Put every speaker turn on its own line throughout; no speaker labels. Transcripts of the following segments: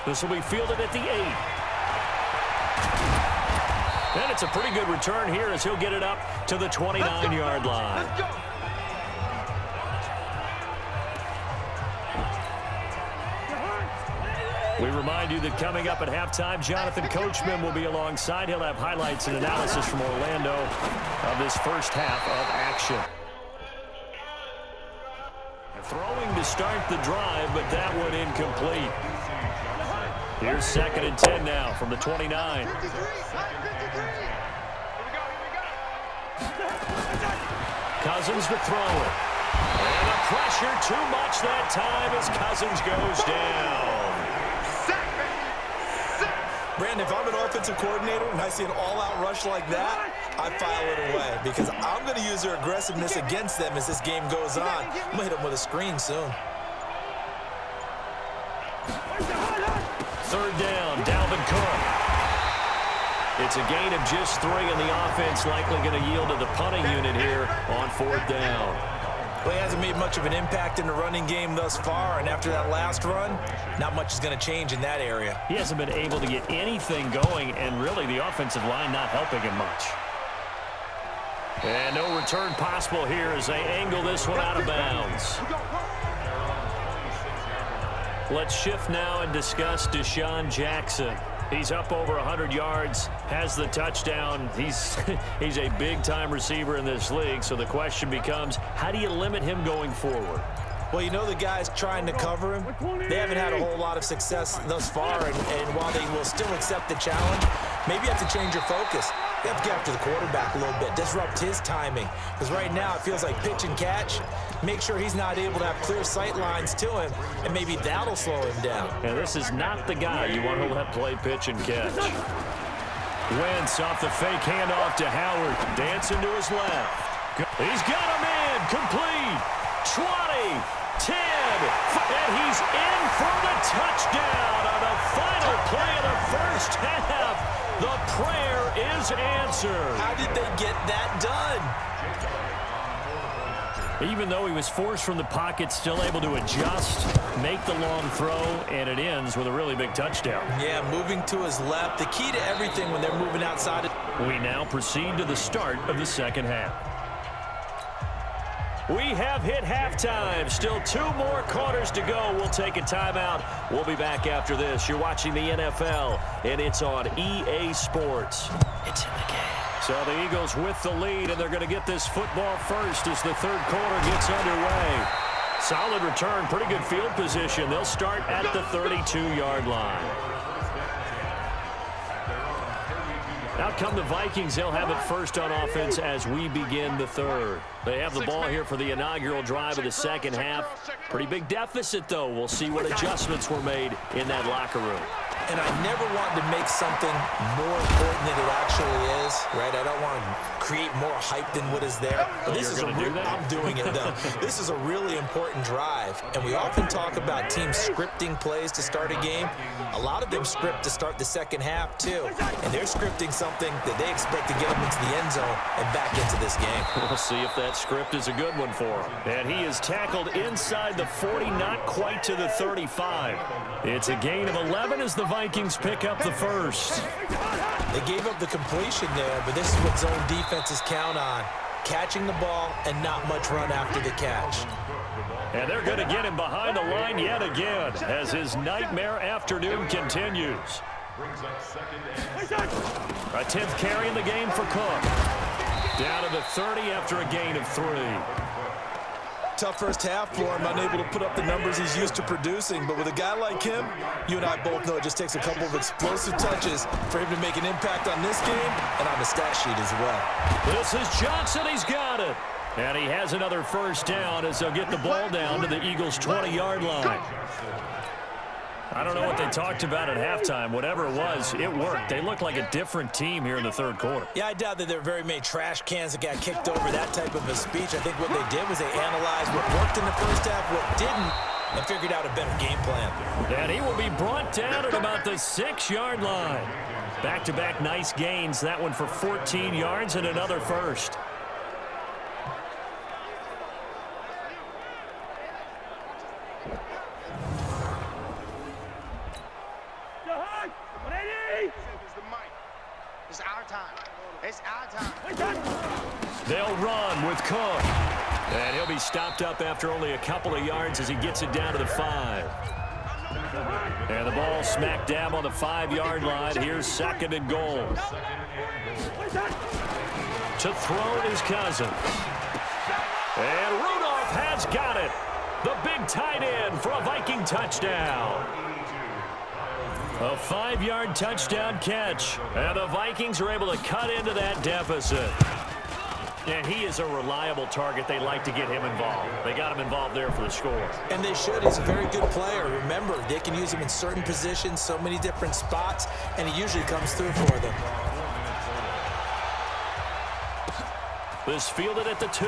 This will be fielded at the 8. And it's a pretty good return here as he'll get it up to the 29-yard line. We remind you that coming up at halftime, Jonathan Coachman will be alongside. He'll have highlights and analysis from Orlando of this first half of action. Throwing to start the drive, but that one incomplete. Here's 2nd and 10 now from the 29. Cousins to throw it. And the pressure too much that time as Cousins goes down.
Brandon, if I'm an offensive coordinator and I see an all-out rush like that, I file it away because I'm going to use their aggressiveness against them as this game goes on. I'm going to hit them with a screen soon.
3rd down, Dalvin Cook. It's a gain of just 3, and the offense likely going to yield to the punting unit here on 4th down.
Well, he hasn't made much of an impact in the running game thus far, and after that last run, not much is going to change in that area.
He hasn't been able to get anything going, and really the offensive line not helping him much. And no return possible here as they angle this one out of bounds. Let's shift now and discuss Deshaun Jackson. He's up over 100 yards, has the touchdown. He's a big-time receiver in this league, so the question becomes, how do you limit him going forward?
Well, you know the guys trying to cover him, they haven't had a whole lot of success thus far, and while they will still accept the challenge, maybe you have to change your focus. You have to get after the quarterback a little bit, disrupt his timing, because right now it feels like pitch and catch. Make sure he's not able to have clear sight lines to him, and maybe that'll slow him down.
And this is not the guy you want to let play pitch and catch. Wentz off the fake handoff to Howard, dancing to his left. He's got him in, complete, 20, 10, and he's in for the touchdown on the final play of the first half. The prayer is answered.
How did they get that done?
Even though he was forced from the pocket, still able to adjust, make the long throw, and it ends with a really big touchdown.
Yeah, moving to his left. The key to everything when they're moving outside.
We now proceed to the start of the second half. We have hit halftime. Still 2 more quarters to go. We'll take a timeout. We'll be back after this. You're watching the NFL, and it's on EA Sports. It's in the game. So the Eagles with the lead, and they're going to get this football first as the 3rd quarter gets underway. Solid return, pretty good field position. They'll start at the 32-yard line. Out come the Vikings. They'll have it first on offense as we begin the 3rd. They have the ball here for the inaugural drive of the second half. Pretty big deficit, though. We'll see what adjustments were made in that locker room.
And I never want to make something more important than it actually is, right? I don't want to create more hype than what is there. But this is
I'm
doing it, though. This is a really important drive. And we often talk about teams scripting plays to start a game. A lot of them script to start the second half, too. And they're scripting something that they expect to get them into the end zone and back into this game.
We'll see if that script is a good one for him. And he is tackled inside the 40, not quite to the 35. It's a gain of 11 as the Vikings pick up the first.
They gave up the completion there, but this is what zone defenses count on. Catching the ball and not much run after the catch.
And they're going to get him behind the line yet again as his nightmare afternoon continues. A 10th carry in the game for Cook. Down to the 30 after a gain of 3.
Tough first half for him, unable to put up the numbers he's used to producing. But with a guy like him, you and I both know it just takes a couple of explosive touches for him to make an impact on this game and on the stat sheet as well.
This is Johnson. He's got it. And he has another first down as they'll get the ball down to the Eagles' 20-yard line. I don't know what they talked about at halftime. Whatever it was, it worked. They looked like a different team here in the 3rd quarter.
Yeah, I doubt that there were very many trash cans that got kicked over that type of a speech. I think what they did was they analyzed what worked in the first half, what didn't, and figured out a better game plan.
And he will be brought down at about the 6-yard line. Back-to-back nice gains. That one for 14 yards and another first. They'll run with Cook. And he'll be stopped up after only a couple of yards as he gets it down to the 5. And the ball smacked down on the 5-yard line. Here's 2nd and goal. To throw his Cousins. And Rudolph has got it. The big tight end for a Viking touchdown. A 5-yard touchdown catch. And the Vikings are able to cut into that deficit. And he is a reliable target. They like to get him involved. They got him involved there for the score.
And they should. He's a very good player. Remember, they can use him in certain positions, so many different spots, and he usually comes through for them.
This fielded at the 2.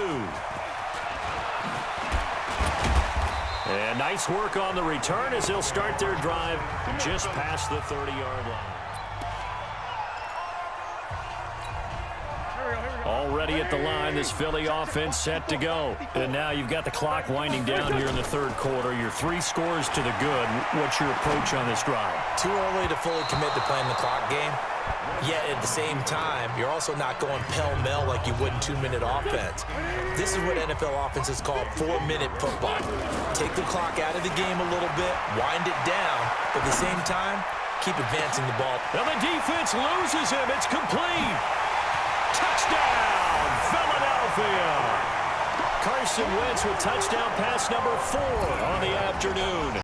And nice work on the return as they'll start their drive just past the 30-yard line. Already at the line, this Philly offense set to go. And now you've got the clock winding down here in the 3rd quarter. Your 3 scores to the good. What's your approach on this drive?
Too early to fully commit to playing the clock game. Yet at the same time, you're also not going pell-mell like you would in 2-minute offense. This is what NFL offenses call 4-minute football. Take the clock out of the game a little bit, wind it down, but at the same time, keep advancing the ball.
And the defense loses him. It's complete. Touchdown, Philadelphia. Carson Wentz with touchdown pass number 4 on the afternoon.